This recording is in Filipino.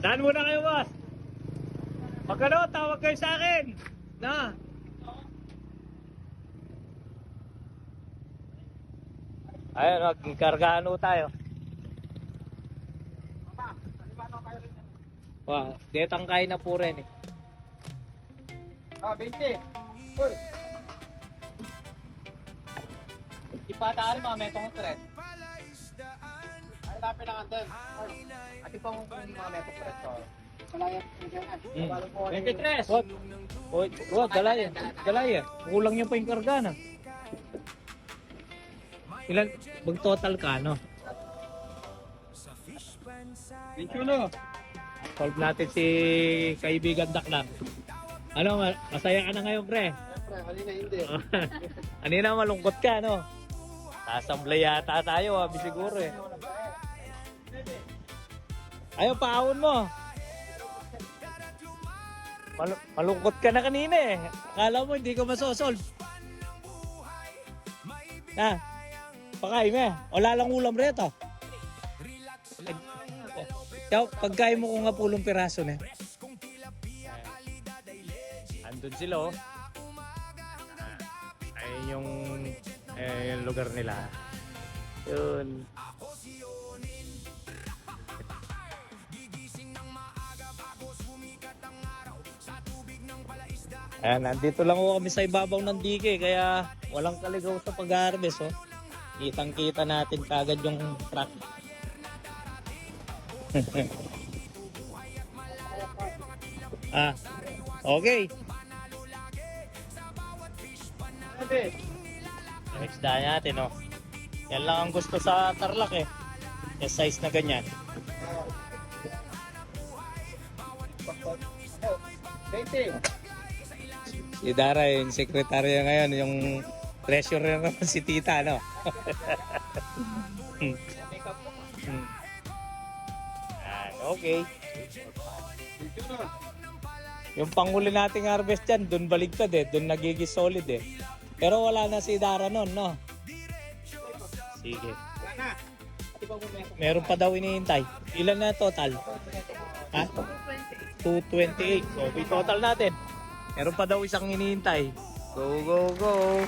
Daan muna kayo, boss. Pag ano, tawag kayo sa akin. Na. Ayun, magkargaan tayo. Wow, detang kain na po rin eh. 20. Uy. Ipataan mga metong thread. Ay, lapit na kantin. Ati pang mga metong thread to. Malayat. 23. What? Dalay eh. Kulang niyo pa yung karga na. Ilan? Bang total ka, no? 21. Solve natin si kaibigan Daklang. Ano, masaya ka na ngayon, pre? Siyempre, kanina hindi. Kanina malungkot ka, no? Sasablay yata tayo, siguro eh. Ayaw, paawon mo. Malungkot ka na kanina eh. Akala mo hindi ko masosolve. Ha? Pakain mo eh. Wala lang ulam rito. Pagkain mo ko nga pulong piraso na. Andun sila oh. Ayun yung lugar nila. Yun. Ayan, nandito lang ako kami sa ibabaw ng dike kaya walang kaligaw sa pag-harvest oh. Kitang-kita natin kagad yung truck. Okay. Ang isda natin oh. Yan lang ang gusto sa Tarlac eh. Yung size na ganyan. 20. Si Dara yung sekretarya ngayon, yung treasurer naman si Tita, no? Okay. Yung panghuli nating harvest dyan, dun baligtad eh, dun nagiging solid eh. Pero wala na si Dara nun, no? Sige. Meron pa daw inihintay. Ilan na total? Ha? 228. So, total natin. Meron pa daw isang hinihintay. Go, go, go.